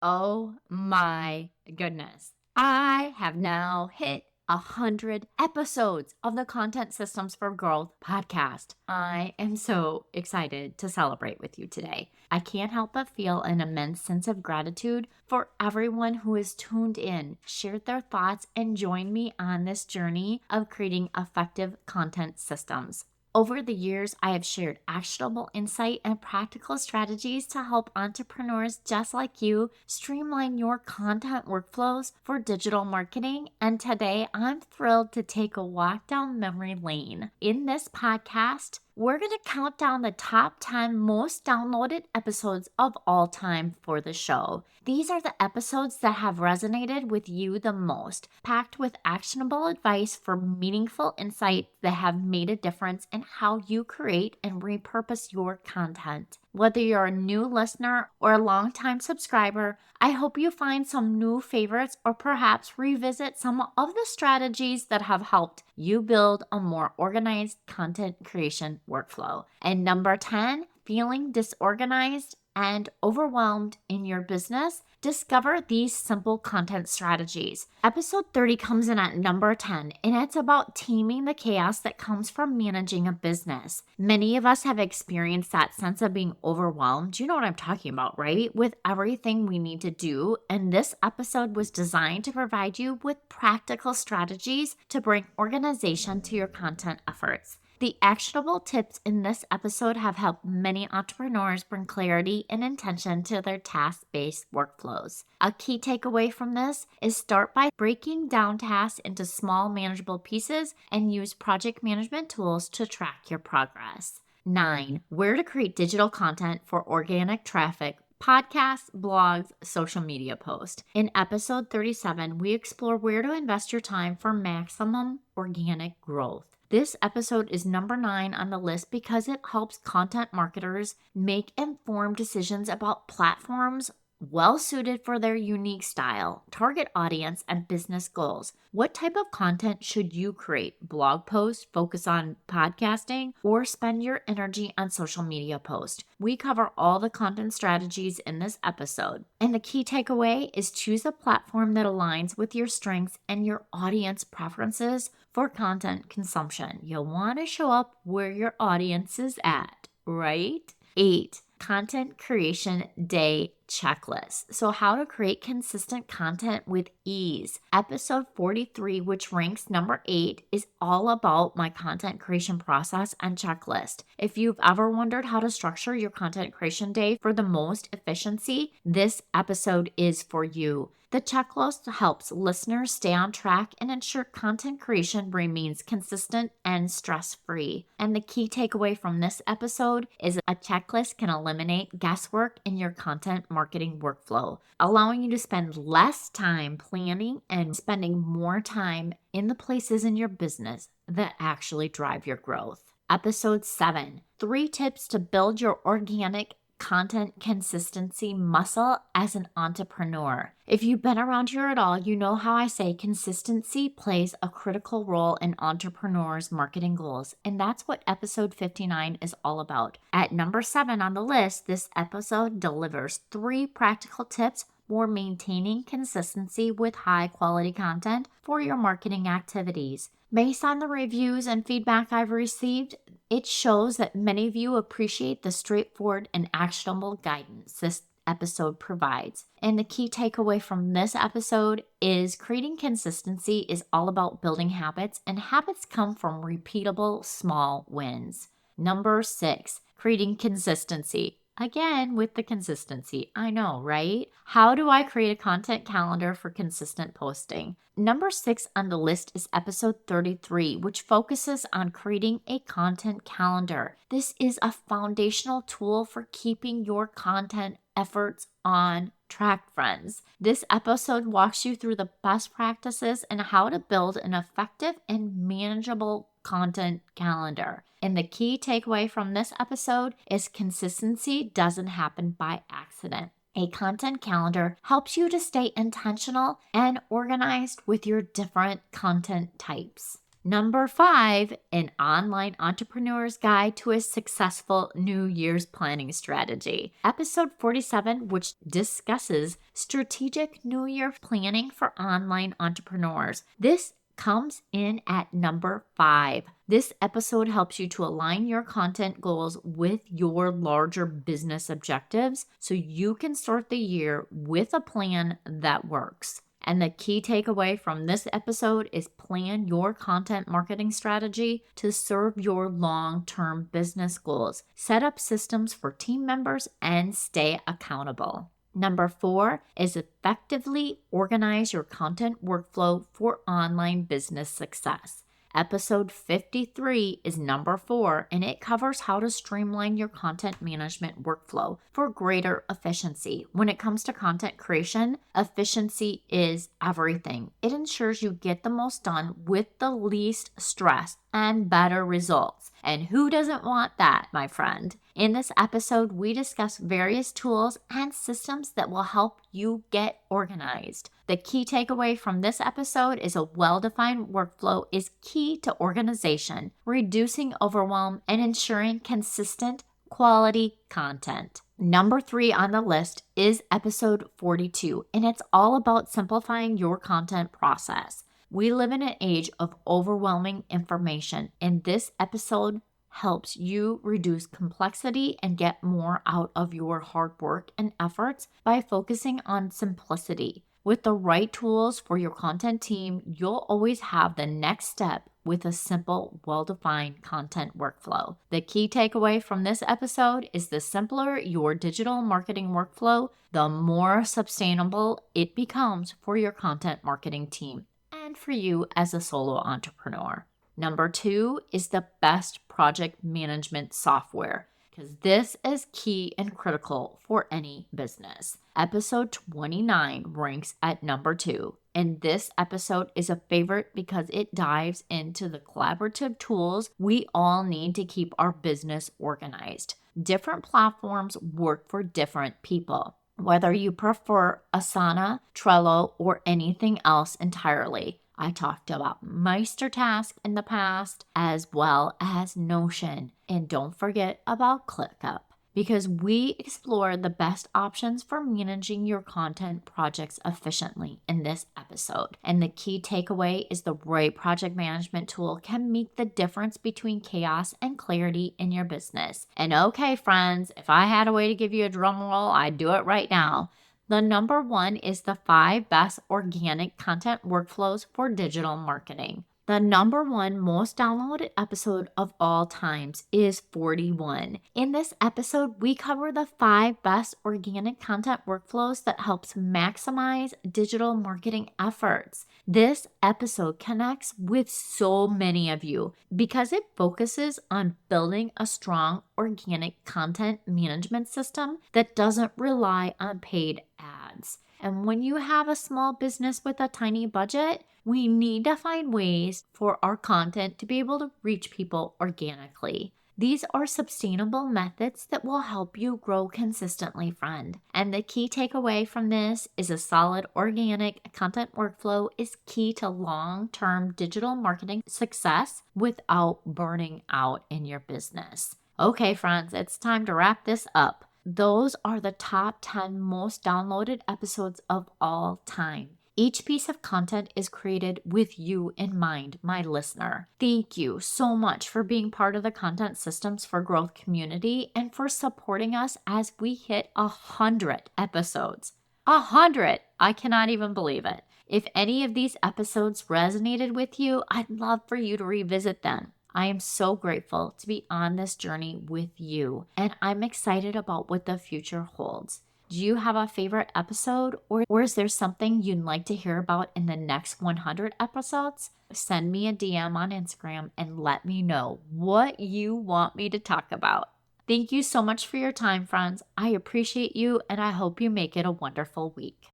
Oh my goodness. I have now hit 100 episodes of the Content Systems for Growth podcast. I am so excited to celebrate with you today. I can't help but feel an immense sense of gratitude for everyone who has tuned in, shared their thoughts, and joined me on this journey of creating effective content systems. Over the years, I have shared actionable insight and practical strategies to help entrepreneurs just like you streamline your content workflows for digital marketing. And today, I'm thrilled to take a walk down memory lane. In this podcast, we're going to count down the top 10 most downloaded episodes of all time for the show. These are the episodes that have resonated with you the most, packed with actionable advice for meaningful insights that have made a difference in how you create and repurpose your content. Whether you're a new listener or a longtime subscriber, I hope you find some new favorites or perhaps revisit some of the strategies that have helped you build a more organized content creation workflow. And number 10, feeling disorganized and overwhelmed in your business? Discover these simple content strategies. Episode 30 comes in at number 10, and it's about taming the chaos that comes from managing a business. Many of us have experienced that sense of being overwhelmed. You know what I'm talking about, right? With everything we need to do. And this episode was designed to provide you with practical strategies to bring organization to your content efforts. The actionable tips in this episode have helped many entrepreneurs bring clarity and intention to their task-based workflows. A key takeaway from this is start by breaking down tasks into small, manageable pieces and use project management tools to track your progress. 9. Where to create digital content for organic traffic. Podcasts, blogs, social media posts. In episode 37, we explore where to invest your time for maximum organic growth. This episode is number 9 on the list because it helps content marketers make informed decisions about platforms well suited for their unique style, target audience, and business goals. What type of content should you create? Blog posts, focus on podcasting, or spend your energy on social media posts? We cover all the content strategies in this episode. And the key takeaway is choose a platform that aligns with your strengths and your audience preferences for content consumption. You'll want to show up where your audience is at, right? 8. Content creation day checklist. So how to create consistent content with ease. Episode 43, which ranks number 8, is all about my content creation process and checklist. If you've ever wondered how to structure your content creation day for the most efficiency, this episode is for you. The checklist helps listeners stay on track and ensure content creation remains consistent and stress-free. And the key takeaway from this episode is a checklist can eliminate guesswork in your content marketing workflow, allowing you to spend less time planning and spending more time in the places in your business that actually drive your growth. Episode 7, 3 tips to build your organic content consistency muscle as an entrepreneur. If you've been around here at all, you know how I say consistency plays a critical role in entrepreneurs' marketing goals, and that's what episode 59 is all about. At number 7 on the list, this episode delivers 3 practical tips for maintaining consistency with high-quality content for your marketing activities. Based on the reviews and feedback I've received, it shows that many of you appreciate the straightforward and actionable guidance this episode provides. And the key takeaway from this episode is creating consistency is all about building habits, and habits come from repeatable small wins. Number 6, creating consistency. Again, with the consistency. I know, right? How do I create a content calendar for consistent posting? Number 6 on the list is episode 33, which focuses on creating a content calendar. This is a foundational tool for keeping your content efforts on track, friends. This episode walks you through the best practices and how to build an effective and manageable content calendar. And the key takeaway from this episode is consistency doesn't happen by accident. A content calendar helps you to stay intentional and organized with your different content types. Number 5, an online entrepreneur's guide to a successful New Year's planning strategy. Episode 47, which discusses strategic New Year planning for online entrepreneurs. This comes in at number 5. This episode helps you to align your content goals with your larger business objectives so you can start the year with a plan that works. And the key takeaway from this episode is plan your content marketing strategy to serve your long-term business goals. Set up systems for team members and stay accountable. Number 4 is effectively organize your content workflow for online business success. Episode 53 is number 4, and it covers how to streamline your content management workflow for greater efficiency. When it comes to content creation, efficiency is everything. It ensures you get the most done with the least stress and better results. And who doesn't want that, my friend? In this episode, we discuss various tools and systems that will help you get organized. The key takeaway from this episode is a well-defined workflow is key to organization, reducing overwhelm, and ensuring consistent, quality content. Number 3 on the list is episode 42, and it's all about simplifying your content process. We live in an age of overwhelming information, and this episode helps you reduce complexity and get more out of your hard work and efforts by focusing on simplicity. With the right tools for your content team, you'll always have the next step with a simple, well-defined content workflow. The key takeaway from this episode is the simpler your digital marketing workflow, the more sustainable it becomes for your content marketing team and for you as a solo entrepreneur. Number 2 is the best project management software, because this is key and critical for any business. Episode 29 ranks at number 2, and this episode is a favorite because it dives into the collaborative tools we all need to keep our business organized. Different platforms work for different people, whether you prefer Asana, Trello, or anything else entirely. I talked about MeisterTask in the past, as well as Notion. And don't forget about ClickUp, because we explore the best options for managing your content projects efficiently in this episode. And the key takeaway is the right project management tool can make the difference between chaos and clarity in your business. And okay, friends, if I had a way to give you a drum roll, I'd do it right now. The number 1 is the 5 best organic content workflows for digital marketing. The number 1 most downloaded episode of all times is 41. In this episode, we cover the 5 best organic content workflows that helps maximize digital marketing efforts. This episode connects with so many of you because it focuses on building a strong organic content management system that doesn't rely on paid ads. And when you have a small business with a tiny budget, we need to find ways for our content to be able to reach people organically. These are sustainable methods that will help you grow consistently, friend. And the key takeaway from this is a solid organic content workflow is key to long-term digital marketing success without burning out in your business. Okay, friends, it's time to wrap this up. Those are the top 10 most downloaded episodes of all time. Each piece of content is created with you in mind, my listener. Thank you so much for being part of the Content Systems for Growth community and for supporting us as we hit 100 episodes. 100! I cannot even believe it. If any of these episodes resonated with you, I'd love for you to revisit them. I am so grateful to be on this journey with you, and I'm excited about what the future holds. Do you have a favorite episode, or is there something you'd like to hear about in the next 100 episodes? Send me a DM on Instagram and let me know what you want me to talk about. Thank you so much for your time, friends. I appreciate you, and I hope you make it a wonderful week.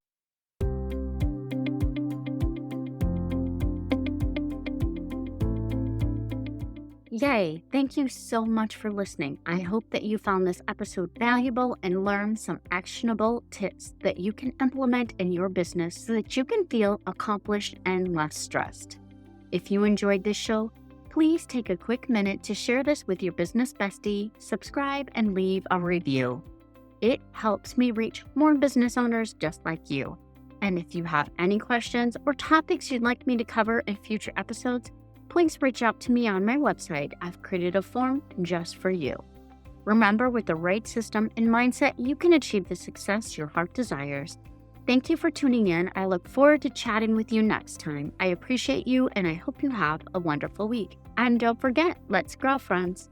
Yay! Thank you so much for listening. I hope that you found this episode valuable and learned some actionable tips that you can implement in your business so that you can feel accomplished and less stressed. If you enjoyed this show, please take a quick minute to share this with your business bestie, subscribe, and leave a review. It helps me reach more business owners just like you. And if you have any questions or topics you'd like me to cover in future episodes, please reach out to me on my website. I've created a form just for you. Remember, with the right system and mindset, you can achieve the success your heart desires. Thank you for tuning in. I look forward to chatting with you next time. I appreciate you, and I hope you have a wonderful week. And don't forget, let's grow, friends.